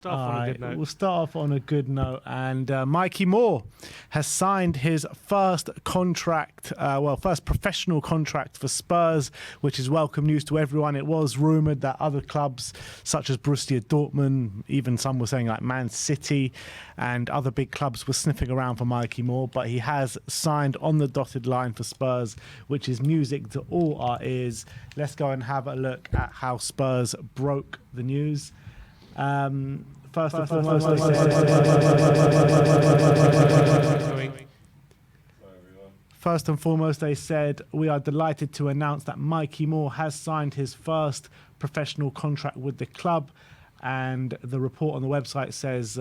We'll start off on a good note. And Mikey Moore has signed his first contract, first professional contract for Spurs, which is welcome news to everyone. It was rumoured that other clubs, such as Borussia Dortmund, even some were saying like Man City and other big clubs, were sniffing around for Mikey Moore. But he has signed on the dotted line for Spurs, which is music to all our ears. Let's go and have a look at how Spurs broke the news. First and foremost, they said, we are delighted to announce that Mikey Moore has signed his first professional contract with the club. And the report on the website says,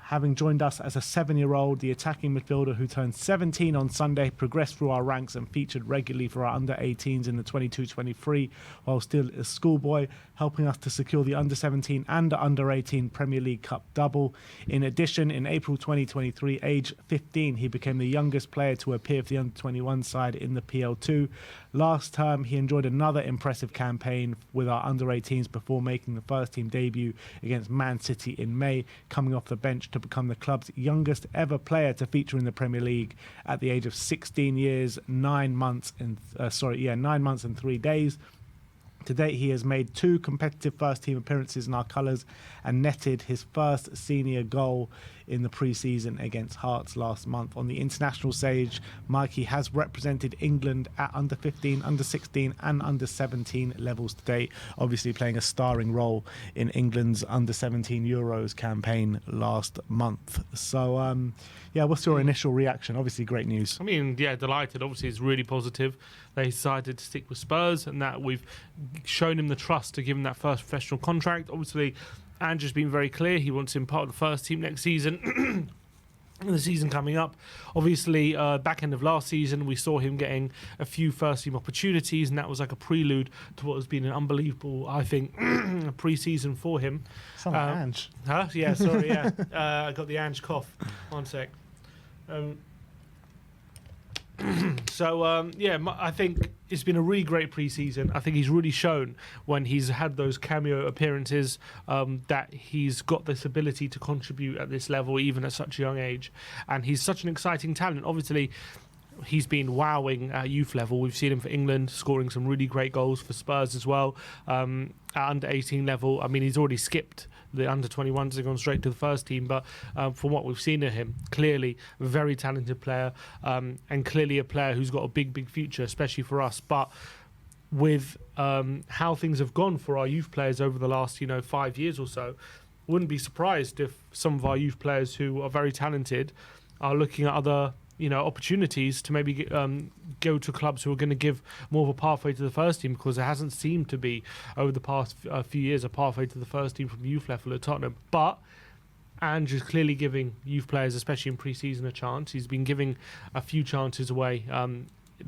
having joined us as a 7-year-old, the attacking midfielder who turned 17 on Sunday progressed through our ranks and featured regularly for our under-18s in the 22-23 while still a schoolboy, helping us to secure the under-17 and under-18 Premier League Cup double. In addition, in April 2023, age 15, he became the youngest player to appear for the under-21 side in the PL2. Last term, he enjoyed another impressive campaign with our under-18s before making the first-team debut against Man City in May, coming off the bench to become the club's youngest ever player to feature in the Premier League at the age of 16 years, 9 months and 3 days. To date, he has made 2 competitive first-team appearances in our colours and netted his first senior goal in the pre-season against Hearts last month. On the international stage, Mikey has represented England at under-15, under-16 and under-17 levels to date, obviously playing a starring role in England's under-17 Euros campaign last month. So, what's your initial reaction? Obviously, great news. I mean, delighted. Obviously, it's really positive. They decided to stick with Spurs and that we've shown him the trust to give him that first professional contract. Obviously, Andrew's been very clear. He wants him part of the first team next season. The season coming up. Obviously, back end of last season, we saw him getting a few first team opportunities, and that was like a prelude to what has been an unbelievable, I think, pre-season for him. Sound like Ange. Huh? Yeah, sorry, yeah. I got the Ange cough. One sec. I think it's been a really great pre-season. I think he's really shown when he's had those cameo appearances that he's got this ability to contribute at this level, even at such a young age. And he's such an exciting talent. Obviously, he's been wowing at youth level. We've seen him for England, scoring some really great goals for Spurs as well. At under-18 level, I mean, he's already skipped the under-21s and gone straight to the first team. But from what we've seen of him, clearly a very talented player and clearly a player who's got a big future, especially for us. But with how things have gone for our youth players over the last, 5 years or so, wouldn't be surprised if some of our youth players who are very talented are looking at other opportunities to maybe go to clubs who are going to give more of a pathway to the first team, because there hasn't seemed to be over the past few years a pathway to the first team from youth level at Tottenham. But Andrew's clearly giving youth players, especially in pre-season, a chance. He's been giving a few chances away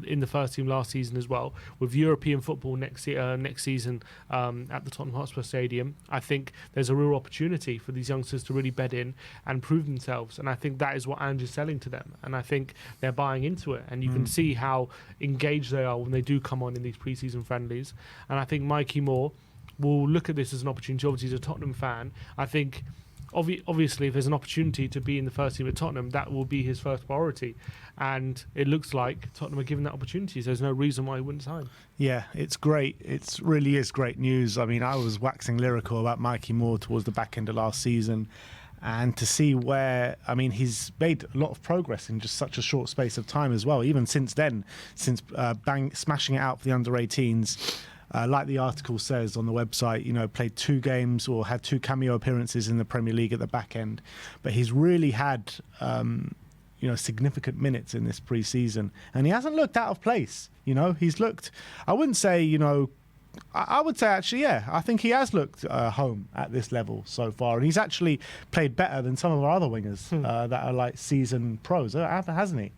in the first team last season as well. With European football next season at the Tottenham Hotspur Stadium, I think there's a real opportunity for these youngsters to really bed in and prove themselves. And I think that is what Andrew's selling to them. And I think they're buying into it. And you can see how engaged they are when they do come on in these pre-season friendlies. And I think Mikey Moore will look at this as an opportunity. Obviously, he's a Tottenham fan. I think obviously, if there's an opportunity to be in the first team at Tottenham, that will be his first priority. And it looks like Tottenham are given that opportunity. So there's no reason why he wouldn't sign. Yeah, it's great. It really is great news. I mean, I was waxing lyrical about Mikey Moore towards the back end of last season. And to see where, I mean, he's made a lot of progress in just such a short space of time as well. Even since then, since smashing it out for the under-18s. Like the article says on the website, played 2 games or had 2 cameo appearances in the Premier League at the back end. But he's really had, significant minutes in this pre-season. And he hasn't looked out of place. He's looked, I wouldn't say, I would say actually, yeah, I think he has looked home at this level so far. And he's actually played better than some of our other wingers that are like seasoned pros, hasn't he?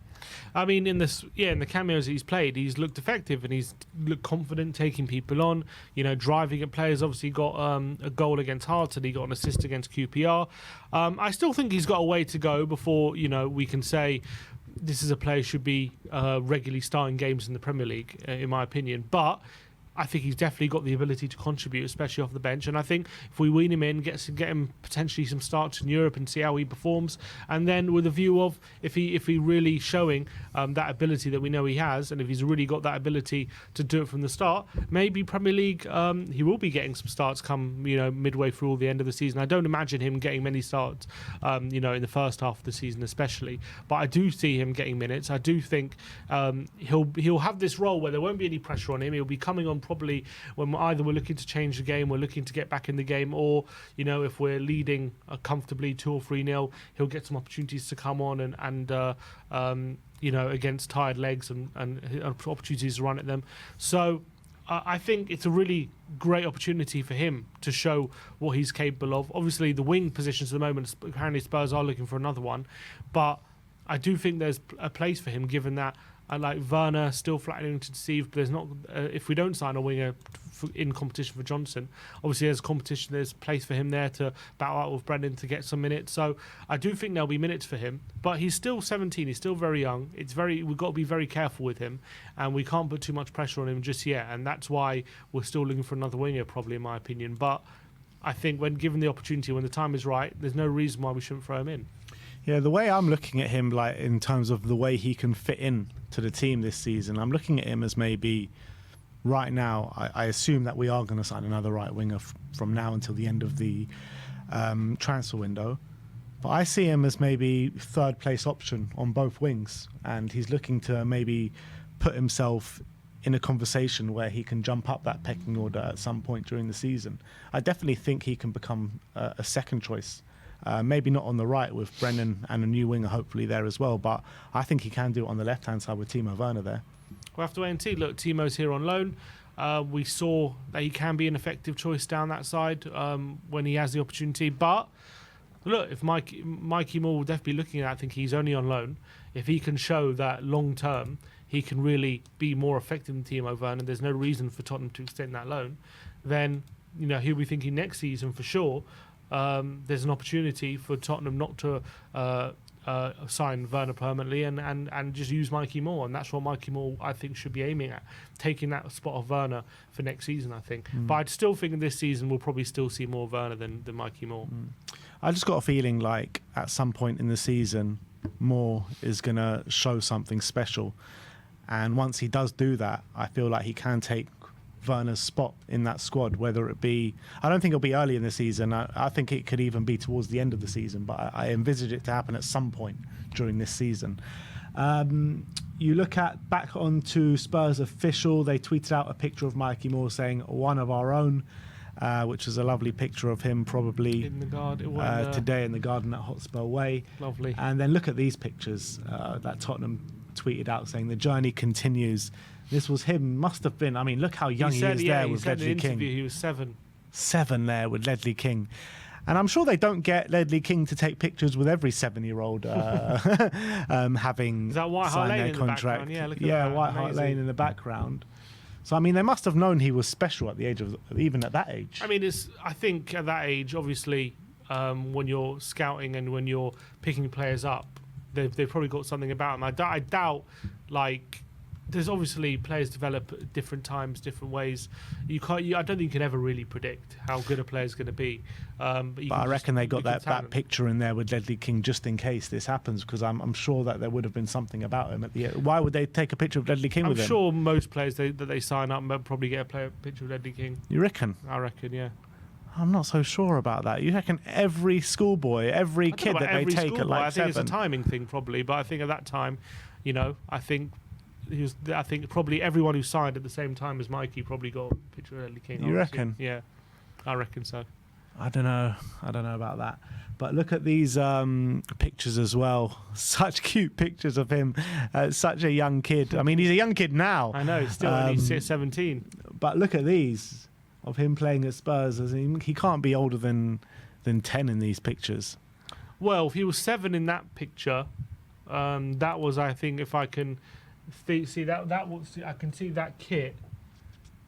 I mean, in the cameos that he's played, he's looked effective and he's looked confident taking people on, driving at players. Obviously got a goal against Hearts and he got an assist against QPR. I still think he's got a way to go before, we can say this is a player who should be regularly starting games in the Premier League, in my opinion. But I think he's definitely got the ability to contribute, especially off the bench. And I think if we wean him in, get him potentially some starts in Europe and see how he performs, and then with a view of if he really showing that ability that we know he has, and if he's really got that ability to do it from the start, maybe Premier League he will be getting some starts come midway through the end of the season. I don't imagine him getting many starts in the first half of the season especially, but I do see him getting minutes. I do think he'll have this role where there won't be any pressure on him. He'll be coming on probably when either we're looking to change the game, we're looking to get back in the game, or if we're leading comfortably 2 or 3-0, he'll get some opportunities to come on and against tired legs and opportunities to run at them. So I think it's a really great opportunity for him to show what he's capable of. Obviously, the wing positions at the moment, apparently Spurs are looking for another one, but I do think there's a place for him, given that like Werner still flattering to deceive. But there's not if we don't sign a winger in competition for Johnson, obviously there's competition. There's place for him there to battle out with Brendan to get some minutes. So I do think there'll be minutes for him. But he's still 17. He's still very young. We've got to be very careful with him, and we can't put too much pressure on him just yet. And that's why we're still looking for another winger, probably in my opinion. But I think when given the opportunity, when the time is right, there's no reason why we shouldn't throw him in. Yeah, the way I'm looking at him, like in terms of the way he can fit in to the team this season, I'm looking at him as maybe right now. I assume that we are going to sign another right winger from now until the end of the transfer window. But I see him as maybe third place option on both wings, and he's looking to maybe put himself in a conversation where he can jump up that pecking order at some point during the season. I definitely think he can become a second choice. Maybe not on the right with Brennan and a new winger hopefully there as well, but I think he can do it on the left-hand side with Timo Werner there. We'll have to wait and see. Look, Timo's here on loan. We saw that he can be an effective choice down that side when he has the opportunity. But look, if Mikey Moore will definitely be looking at it, I think he's only on loan. If he can show that long-term he can really be more effective than Timo Werner, there's no reason for Tottenham to extend that loan, then he'll be thinking next season for sure. There's an opportunity for Tottenham not to sign Werner permanently and just use Mikey Moore, and that's what Mikey Moore I think should be aiming at, taking that spot of Werner for next season I think. But I'd still think this season we'll probably still see more Werner than Mikey Moore. I just got a feeling like at some point in the season Moore is going to show something special, and once he does do that, I feel like he can take Werner's spot in that squad, whether it be, I don't think it'll be early in the season. I think it could even be towards the end of the season, but I envisage it to happen at some point during this season. You look at back onto Spurs official, they tweeted out a picture of Mikey Moore saying one of our own, which is a lovely picture of him probably in the garden today in the garden at Hotspur Way. Lovely. And then look at these pictures that Tottenham tweeted out saying the journey continues. This was him, must have been. I mean, look how young he is there with Ledley King. He was 7. 7 there with Ledley King. And I'm sure they don't get Ledley King to take pictures with every 7-year-old having signed their contract. Yeah, White Hart Lane in the background. So, I mean, they must have known he was special at the age of, even at that age. I mean, I think at that age, obviously, when you're scouting and when you're picking players up, they've probably got something about them. I doubt, like, there's obviously players develop at different times, different ways. I don't think you can ever really predict how good a player's going to be. But I reckon they got that picture in there with Ledley King just in case this happens, because I'm sure that there would have been something about him at the end. Why would they take a picture of Ledley King with him? I'm sure most players that they sign up probably get a picture of Ledley King. You reckon? I reckon, yeah. I'm not so sure about that. You reckon every schoolboy, every kid that they take at like 7? I think it's a timing thing probably, but I think at that time, I think probably everyone who signed at the same time as Mikey probably got a picture of Ledley King. You reckon? Yeah, I reckon so. I don't know about that. But look at these pictures as well. Such cute pictures of him. Such a young kid. I mean, he's a young kid now. I know, he's still only 17. But look at these of him playing at Spurs. He can't be older than 10 in these pictures. Well, if he was 7 in that picture, that was, I think, if I can see that was, I can see that kit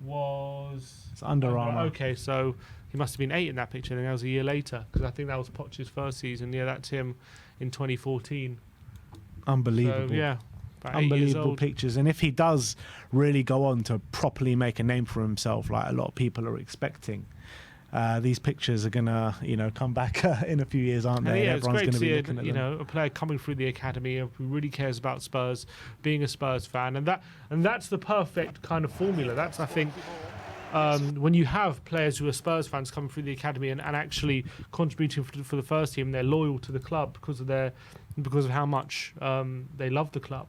was. It's Under Armour. Okay, so he must have been 8 in that picture, and that was a year later, because I think that was Poch's first season. Yeah, that's him in 2014. Unbelievable. So, yeah, About 8 years Unbelievable old. pictures. And if he does really go on to properly make a name for himself, like a lot of people are expecting, these pictures are gonna, come back in a few years, aren't they? Yeah, And it's everyone's great to gonna be see looking at them. a player coming through the academy who really cares about Spurs, being a Spurs fan, and that's the perfect kind of formula. That's, I think, when you have players who are Spurs fans coming through the academy and actually contributing for the first team, they're loyal to the club because of how much they love the club.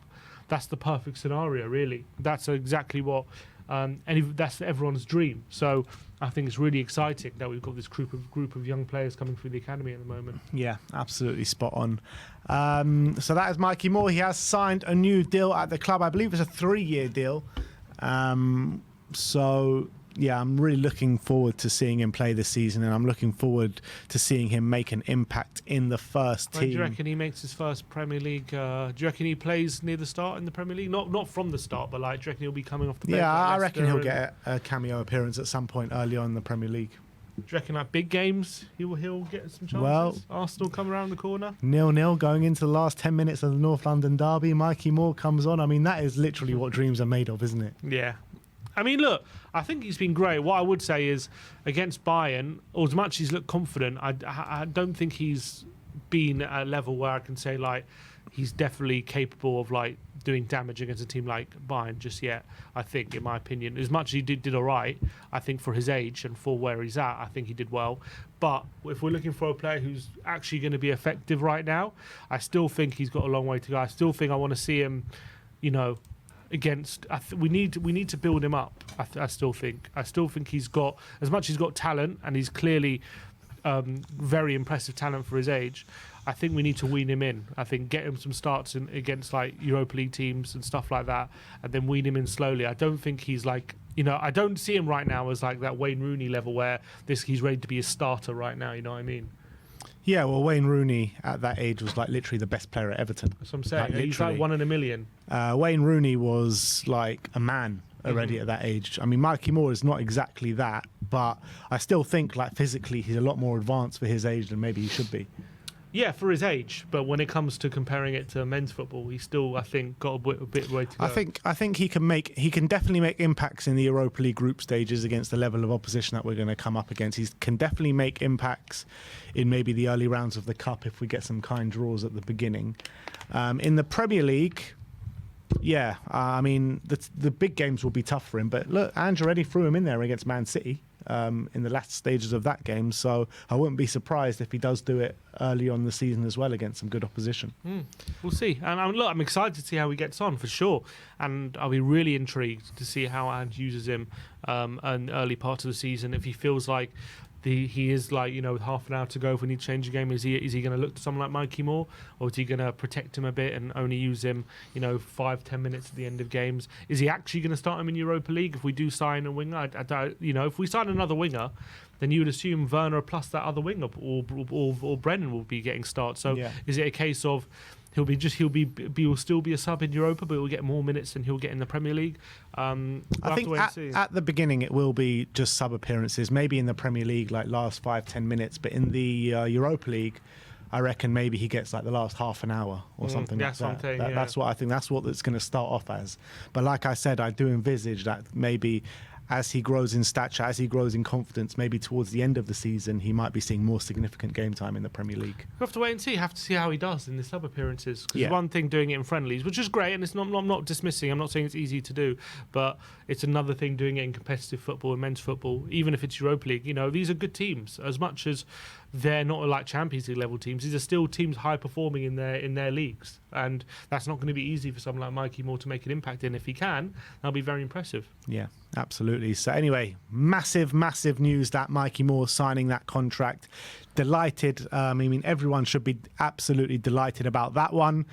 That's the perfect scenario, really. That's exactly what that's everyone's dream. So I think it's really exciting that we've got this group of young players coming through the academy at the moment. Yeah, absolutely spot on. So that is Mikey Moore. He has signed a new deal at the club. I believe it's a 3-year deal. So yeah, I'm really looking forward to seeing him play this season, and I'm looking forward to seeing him make an impact in the first team. Do you reckon he makes his first Premier League? Do you reckon he plays near the start in the Premier League? Not from the start, but like, do you reckon he'll be coming off the bench? Yeah, like I reckon he'll Leicester get a cameo appearance at some point early on in the Premier League. Do you reckon like big games he'll get some chances? Well, Arsenal come around the corner. 0-0 going into the last 10 minutes of the North London derby. Mikey Moore comes on. I mean, that is literally what dreams are made of, isn't it? Yeah. I mean, look, I think he's been great. What I would say is, against Bayern, as much as he's looked confident, I don't think he's been at a level where I can say, like, he's definitely capable of, like, doing damage against a team like Bayern just yet, I think, in my opinion. As much as he did all right, I think for his age and for where he's at, I think he did well. But if we're looking for a player who's actually going to be effective right now, I still think he's got a long way to go. I still think I want to see him, against. We need to build him up. I still think he's got, as much as he's got talent, and he's clearly very impressive talent for his age. I think we need to wean him in. I think get him some starts against like Europa League teams and stuff like that, and then wean him in slowly. I don't think he's like, I don't see him right now as like that Wayne Rooney level where he's ready to be a starter right now. You know what I mean? Yeah, well, Wayne Rooney at that age was like literally the best player at Everton. That's what I'm saying. He's like 1 in a million. Wayne Rooney was like a man already at that age. I mean, Mikey Moore is not exactly that, but I still think like physically he's a lot more advanced for his age than maybe he should be. Yeah, for his age, but when it comes to comparing it to men's football, he's still, I think, got a bit way to go. I think he can definitely make impacts in the Europa League group stages against the level of opposition that we're going to come up against. He can definitely make impacts in maybe the early rounds of the cup if we get some kind draws at the beginning. In the Premier League, yeah, I mean the big games will be tough for him. But look, Ange already threw him in there against Man City. In the last stages of that game, so I wouldn't be surprised if he does do it early on in the season as well against some good opposition. We'll see. And I'm excited to see how he gets on for sure, and I'll be really intrigued to see how Ange uses him in early part of the season. If he feels like he is like, with half an hour to go, if we need to change the game, is he going to look to someone like Mikey Moore, or is he going to protect him a bit and only use him 5-10 minutes at the end of games? Is he actually going to start him in Europa League if we do sign a winger? If we sign another winger, then you would assume Werner plus that other winger or Brennan will be getting starts. So Is it a case of he'll still be a sub in Europa, but he'll get more minutes than he'll get in the Premier League? I think at the beginning it will be just sub appearances, maybe in the Premier League like last 5-10 minutes, but in the Europa League I reckon maybe he gets like the last half an hour or something like that. That's what I think. That's what it's going to start off as. But like I said, I do envisage that maybe as he grows in stature, as he grows in confidence, maybe towards the end of the season, he might be seeing more significant game time in the Premier League. We have to wait and see. Have to see how he does in the sub appearances. Because it's one thing doing it in friendlies, which is great, and I'm not dismissing. I'm not saying it's easy to do, but it's another thing doing it in competitive football and men's football, even if it's Europa League. These are good teams. As much as they're not like Champions League level teams, these are still teams high performing in their leagues, and that's not going to be easy for someone like Mikey Moore to make an impact in. If he can, that'll be very impressive. Yeah, absolutely. So anyway, massive news that Mikey Moore signing that contract. Delighted. I mean, everyone should be absolutely delighted about that one.